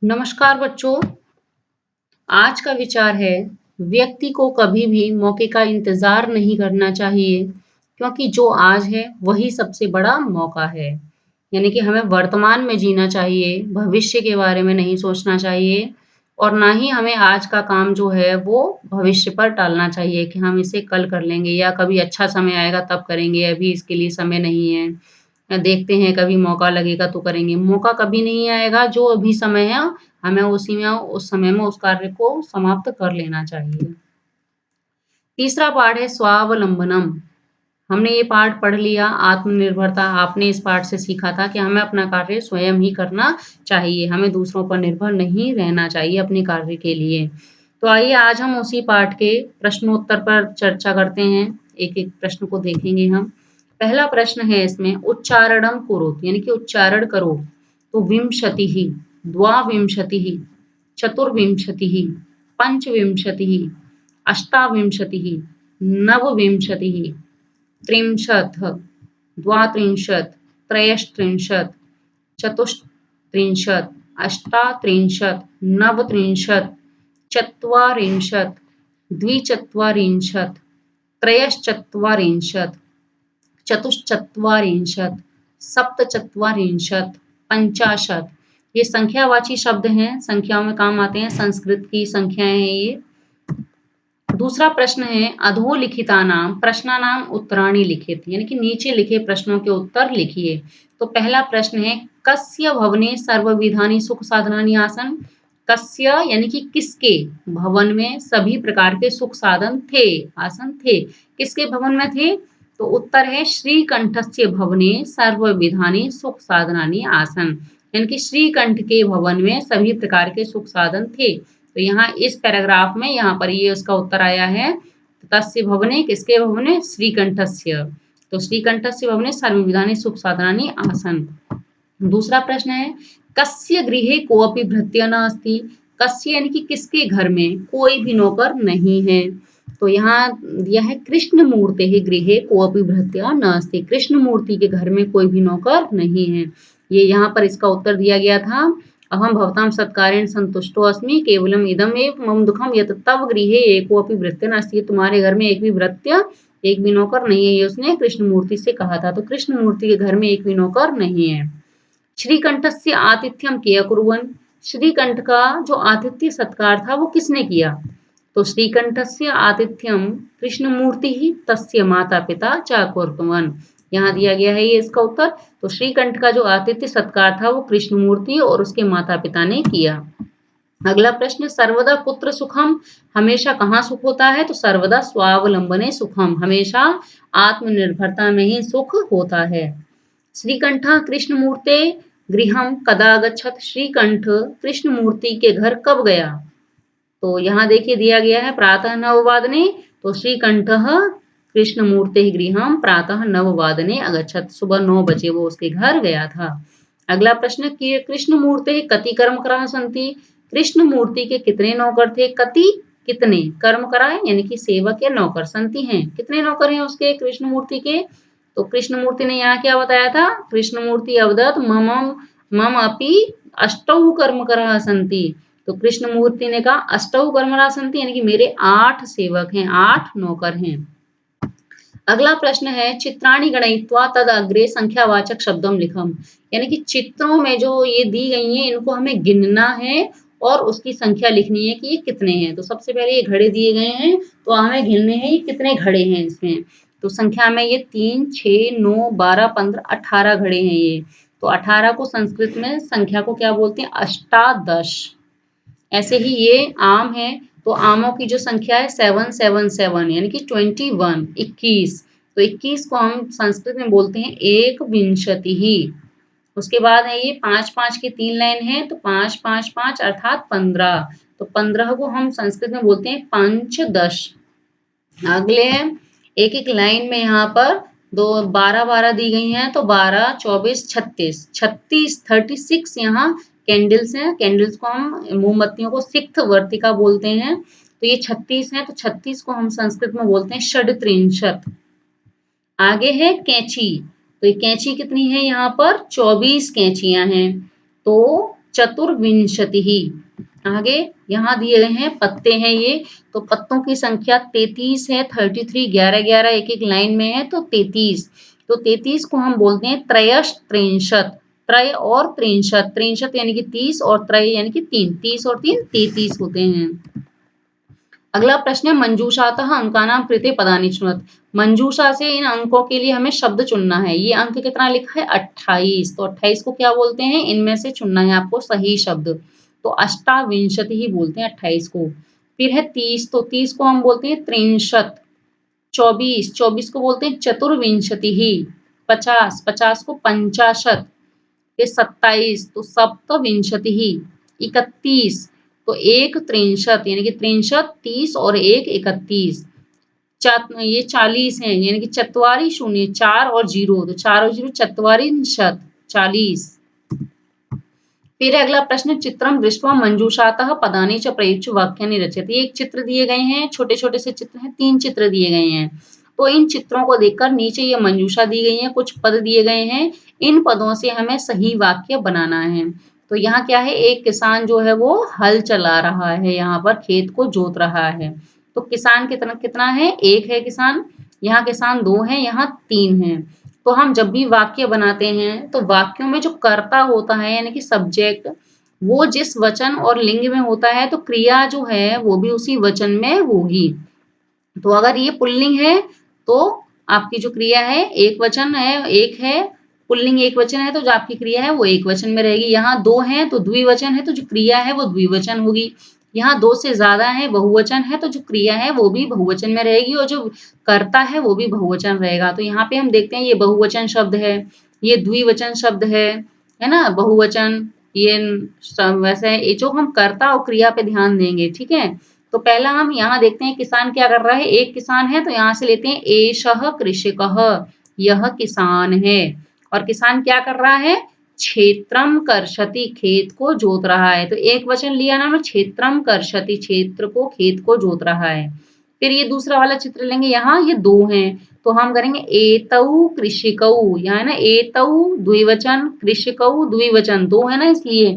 नमस्कार बच्चों, आज का विचार है व्यक्ति को कभी भी मौके का इंतजार नहीं करना चाहिए क्योंकि जो आज है वही सबसे बड़ा मौका है। यानी कि हमें वर्तमान में जीना चाहिए, भविष्य के बारे में नहीं सोचना चाहिए और ना ही हमें आज का काम जो है वो भविष्य पर टालना चाहिए कि हम इसे कल कर लेंगे या कभी अच्छा समय आएगा तब करेंगे, अभी इसके लिए समय नहीं है। देखते हैं कभी मौका लगेगा तो करेंगे। मौका कभी नहीं आएगा, जो अभी समय है हमें उसी में उस समय में उस कार्य को समाप्त कर लेना चाहिए। तीसरा पाठ है स्वावलंबनम। हमने ये पाठ पढ़ लिया आत्मनिर्भरता। आपने इस पाठ से सीखा था कि हमें अपना कार्य स्वयं ही करना चाहिए, हमें दूसरों पर निर्भर नहीं रहना चाहिए अपने कार्य के लिए। तो आइए आज हम उसी पाठ के प्रश्नोत्तर पर चर्चा करते हैं। एक-एक प्रश्न को देखेंगे हम। पहला प्रश्न है इसमें उच्चारणम कुरु यानी कि उच्चारण करो। तो विंशतिः, द्वाविंशतिः, चतुर्विंशतिः, पंचविंशतिः, अष्टाविंशतिः, नवविंशतिः, त्रिंशत्, द्वात्रिंशत्, त्रयस्त्रिंशत्, चतुस्त्रिंशत्, अष्टात्रिंशत्, नवत्रिंशत्, चत्वारिंशत्, द्विचत्वारिंशत्, त्रयश्चत्वारिंशत्, चतुश्चत्वारिंशत्, सप्तचत्वारिंशत्, पंचाशत्। ये संख्यावाची शब्द हैं, संख्याओं में काम आते हैं, संस्कृत की संख्याएं हैं ये। दूसरा प्रश्न है अधोलिखितानां प्रश्नानां उत्तराणि लिखित यानी कि नीचे लिखे प्रश्नों के उत्तर लिखिए। तो पहला प्रश्न है कस्य भवने सर्वविधानि सुख साधनानि आसन्। कस्य यानी कि किसके भवन में सभी प्रकार के सुख साधन थे, आसन थे। किसके भवन में थे? तो उत्तर है श्रीकंठस्य भवने सर्वविधानि सुख साधनानि आसन्। यानी कि श्रीकंठ के भवन में सभी प्रकार के सुख साधन थे। तो यहाँ इस पैराग्राफ में यहाँ पर ये उसका उत्तर आया है तस्य भवने किसके भवने श्रीकंठस्य। तो श्रीकंठस्य भवने सर्वविधानि सुख साधनानि आसन्। दूसरा प्रश्न है कस्य गृहे कोऽपि भृत्य नास्ति। कस्य यानी कि किसके घर में कोई भी नौकर नहीं है। तो यहाँ दिया है कृष्ण मूर्ते गृहे कोऽपि भृत्य नास्ति। कृष्ण मूर्ति के घर में कोई भी नौकर नहीं है। ये यहाँ पर इसका उत्तर दिया गया था अहम भवतां सत्कारेण संतुष्टो अस्मि केवलम इदम एव मम दुखम यत तव गृहे एकोऽपि भृत्य नास्ति। तुम्हारे घर में एक भी भृत्य एक भी नौकर नहीं है, ये उसने कृष्ण मूर्ति से कहा था। तो कृष्ण मूर्ति के घर में एक भी नौकर नहीं है। श्रीकंठस्य आतिथ्यम के अकुर्वन्। श्रीकंठ का जो आतिथ्य सत्कार था वो किसने किया। तो श्रीकंठस्य आतिथ्यम कृष्णमूर्ति तस्य माता पिता च अकुर्वन्। यहाँ दिया गया है ये इसका उत्तर। तो श्रीकंठ का जो आतिथ्य सत्कार था वो कृष्णमूर्ति और उसके माता पिता ने किया। अगला प्रश्न सर्वदा कुत्र सुखम। हमेशा कहाँ सुख होता है। तो सर्वदा स्वावलंबने सुखम। हमेशा आत्मनिर्भरता में ही सुख होता है। श्रीकंठ कृष्णमूर्ते गृहम कदा गच्छत। श्रीकंठ कृष्णमूर्ति के घर कब गया। तो यहाँ देखिए दिया गया है प्रातः नववादने। तो श्रीकंठ कृष्णमूर्ते गृहम प्रातः नववादने अगच्छत। सुबह 9 बजे वो उसके घर गया था। अगला प्रश्न कि कृष्णमूर्ते कति कर्मकराः सन्ति। कृष्णमूर्ति के कितने नौकर थे। कति कितने कर्मकराः यानी कि सेवक या नौकर। सन्ति हैं कितने नौकर हैं उसके कृष्णमूर्ति के। तो कृष्णमूर्ति ने यहाँ क्या बताया था। कृष्णमूर्ति अवदत् मम मम अपि अष्टौ कर्मकराः सन्ति। तो कृष्णमूर्ति ने कहा अष्टौ कर्मकराः सन्ति यानी कि मेरे 8 सेवक हैं, 8 नौकर हैं। अगला प्रश्न है चित्राणि गणयित्वा तद अग्रे संख्यावाचक शब्दम लिखम। यानी कि चित्रों में जो ये दी गई हैं इनको हमें गिनना है और उसकी संख्या लिखनी है कि ये कितने हैं। तो सबसे पहले ये घड़े दिए गए हैं तो हमें गिनने हैं ये कितने घड़े हैं इसमें। तो संख्या में ये 3, 6, 9, 12, 15, 18 घड़े हैं ये। तो 18 को संस्कृत में संख्या को क्या बोलते हैं अष्टादश। ऐसे ही ये आम है तो आमों की जो संख्या है 777 यानी कि 21 21। तो 21 को हम संस्कृत में बोलते हैं एक विंशति ही। उसके बाद है ये 5-5 की 3 लाइन है तो 5-5-5 अर्थात 15। तो 15 को हम संस्कृत में बोलते हैं पंचदश। अगले एक एक लाइन में यहाँ पर 12-12 दी गई हैं तो 12, 24, 36, 36 यहाँ कैंडल्स हैं। कैंडल्स को हम मोमबत्तियों को सिक्त वर्तिका बोलते हैं। तो ये 36 है तो 36 को हम संस्कृत में बोलते हैं षड्त्रिंशत्। आगे है कैंची। तो ये कैंची कितनी है यहाँ पर 24 कैंचियां हैं। तो चतुर्विंशतिः। आगे यहाँ दिए गए हैं पत्ते हैं ये, तो पत्तों की संख्या 33 है, 33, 11 एक एक लाइन में है तो 33। तो 33 को हम बोलते हैं त्रयस्त्रिंशत्। त्रय और त्रिंशत्, त्रिंशत् यानी कि 30 और त्रय यानी कि 3, 30 और 3 33 होते हैं। अगला प्रश्न है मंजूषातः अंकानां कृते पदानि चुनत। मंजूषा से इन अंकों के लिए हमें शब्द चुनना है। ये अंक कितना लिखा है 28, तो 28 को क्या बोलते हैं, इनमें से चुनना है आपको सही शब्द। तो अष्टाविंशति ही बोलते हैं 28 को। फिर है 30, तो 30 को हम बोलते हैं त्रिंशत्। 24, 24 को बोलते हैं चतुर्विंशति ही। 50, 50 को पंचाशत। फिर 27 तो सप्तविंशति ही। 31 तो एक त्रिंशत यानी कि त्रिंशत 30 और एक 31। ये 40 है यानी कि चत्वारी शून्य 4 और 0, तो 4 और 0 चत्वारिंशत् 40। फिर अगला प्रश्न चित्रम दृष्ट्वा मंजूषातः पदानि च प्रयुज्य वाक्यानि रचयति। एक चित्र दिए गए हैं, छोटे छोटे से चित्र हैं, 3 चित्र दिए गए हैं। तो इन चित्रों को देखकर नीचे ये मंजूषा दी गई है, कुछ पद दिए गए हैं, इन पदों से हमें सही वाक्य बनाना है। तो यहाँ क्या है, एक किसान जो है वो हल चला रहा है, यहाँ पर खेत को जोत रहा है। तो किसान कितना कितना है, एक है किसान, यहाँ किसान 2 है, यहाँ 3 है। तो हम जब भी वाक्य बनाते हैं तो वाक्यों में जो कर्ता होता है यानी कि सब्जेक्ट, वो जिस वचन और लिंग में होता है तो क्रिया जो है वो भी उसी वचन में होगी। तो अगर ये पुल्लिंग है तो आपकी जो क्रिया है एक वचन है, एक है पुल्लिंग एक वचन है तो जो आपकी क्रिया है वो एक वचन में रहेगी। यहाँ 2 है तो द्विवचन है तो जो क्रिया है वो द्विवचन होगी। यहाँ 2 से ज्यादा है बहुवचन है तो जो क्रिया है वो भी बहुवचन में रहेगी और जो कर्ता है वो भी बहुवचन रहेगा। तो यहाँ पे हम देखते हैं ये बहुवचन शब्द है, ये द्विवचन शब्द है ना बहुवचन। ये वैसे ये जो हम कर्ता और क्रिया पे ध्यान देंगे, ठीक है। तो पहला हम यहाँ देखते हैं किसान क्या कर रहा है, एक किसान है तो यहाँ से लेते हैं एषः कृषकः, यह किसान है। और किसान क्या कर रहा है, क्षेत्रम कर्षति, खेत को जोत रहा है। तो एक वचन लिया ना, क्षेत्रम कर्षति, क्षेत्र को खेत को जोत रहा है। फिर ये दूसरा वाला चित्र लेंगे, यहाँ ये 2 हैं तो हम करेंगे एतौ कृषिकौ, यहाँ है ना एतौ द्विवचन, कृषिकौ द्विवचन, 2 है ना इसलिए।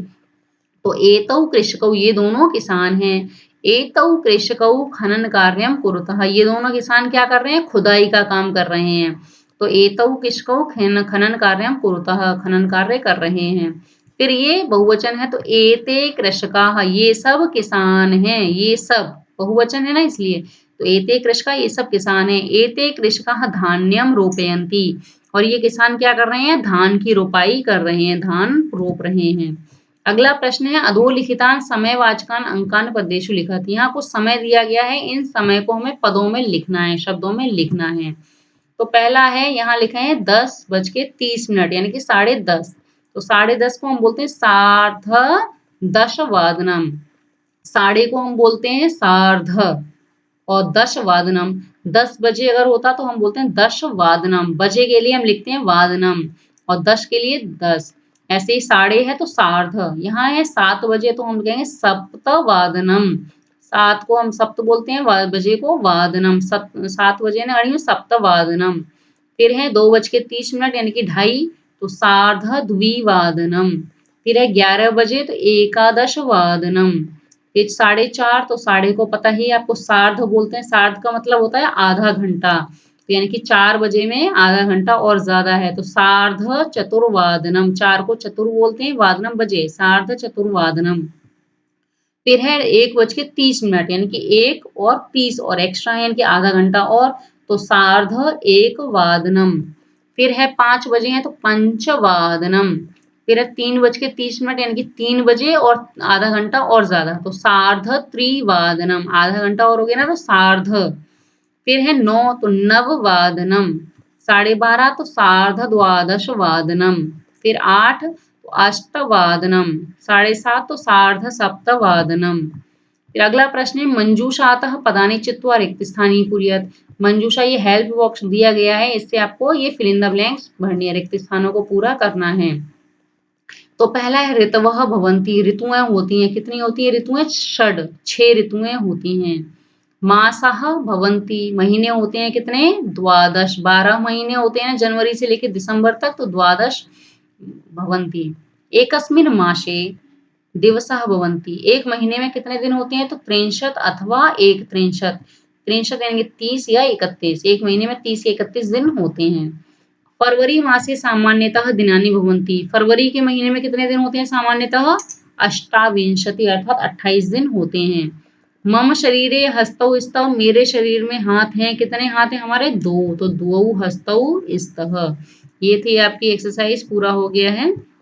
तो एतौ कृषकौ ये दोनों किसान हैं। एतौ कृषकौ खनन कार्यम कुरुतः, ये दोनों किसान क्या कर रहे हैं, खुदाई का काम कर रहे हैं। तो एतौ कृषकौ खनन कार्यम कुरुतः, खनन कार्य कर रहे हैं। फिर ये बहुवचन है तो एते कृषकाः, ये सब किसान हैं, ये सब बहुवचन है ना इसलिए। तो एते कृषका ये सब किसान हैं। एते कृषकाः धान्यम रोपयन्ति, और ये किसान क्या कर रहे हैं, धान की रोपाई कर रहे हैं, धान रोप रहे हैं। अगला प्रश्न है अधोलिखितान समयवाचकान अंकान पदेषु लिखत। यहाँ कुछ समय दिया गया है, इन समय को हमें पदों में लिखना है, शब्दों में लिखना है। तो पहला है यहाँ लिखा है 10:30 यानी कि 10:30। तो 10:30 को हम बोलते हैं सार्ध दशवादनम, साढ़े को हम बोलते हैं सार्ध, और दशवादनम 10 बजे अगर होता तो हम बोलते हैं दशवादनम, बजे के लिए हम लिखते हैं वादनम और 10 के लिए 10। ऐसे ही साढ़े है तो सार्ध, यहाँ है 7 बजे तो हम कहेंगे सप्तवादनम, 7 को हम सप्त बोलते हैं, बजे को वादनम, 7 बजे ना सप्तवादनम। फिर है 2:30 यानी कि 2:30 तो सार्ध द्विवादनम। फिर है 11 बजे तो एकादश वादनम। फिर 4:30 तो साढ़े को पता ही आपको सार्ध बोलते हैं, सार्ध का मतलब होता है आधा घंटा, तो यानी कि 4 बजे में आधा घंटा और ज्यादा है तो सार्ध चतुर्वादनम, 4 को चतुर बोलते हैं, वादनम बजे, सार्ध चतुर्वादनम। फिर है 1:30 यानी कि 1 और 30 और एक्स्ट्रा है यानी कि आधा घंटा और, तो सार्ध एक वादनम। फिर है 5 बजे हैं तो पंचवादनम। फिर है 3:30 यानी कि 3 बजे और आधा घंटा और ज्यादा, तो सार्ध त्रिवादनम, आधा घंटा और हो गया ना तो सार्ध। फिर है 9 तो नववादनम, 12:30 तो सार्ध द्वादश वादनम। फिर 8 तो अष्टवादनम, 7:30 तो सार्ध सप्तवादनम। फिर अगला प्रश्न है मंजूषातः पदानि चित्वा रिक्त स्थानी कुर्यात्। मंजूषा ये हेल्प बॉक्स दिया गया है, इससे आपको ये फिल इन द ब्लैंक्स भरनी है, रिक्त स्थानों को पूरा करना है। तो पहला है ऋतवः भवन्ति, ऋतुएं होती हैं, कितनी होती है ऋतुएं, 6 ऋतुएं होती हैं। मासः भवन्ति, महीने होते हैं कितने, 12, 12 महीने होते हैं जनवरी से लेकर दिसंबर तक, तो 12 भवन्ति। एकस्मिन् मासे दिवसः भवन्ति। एक महीने में कितने दिन होते हैं? तो 63 अथवा 1 63 यानी 30 या 31। एक महीने में 30 या 31 दिन होते हैं। फरवरी मासे सामान्यतः दिनानि भवन्ति। फरवरी के महीने में कितने दिन होते हैं सामान्यतः? अष्टाविंशति अर्थात 28 दिन होते हैं। मम शरीरे हस्तौ स्तः, मेरे शरीर में हाथ हैं। कितने हाथ हैं हमारे? 2। तो द्वौ हस्तौ स्तः। ये थी आपकी एक्सरसाइज, पूरा हो गया है।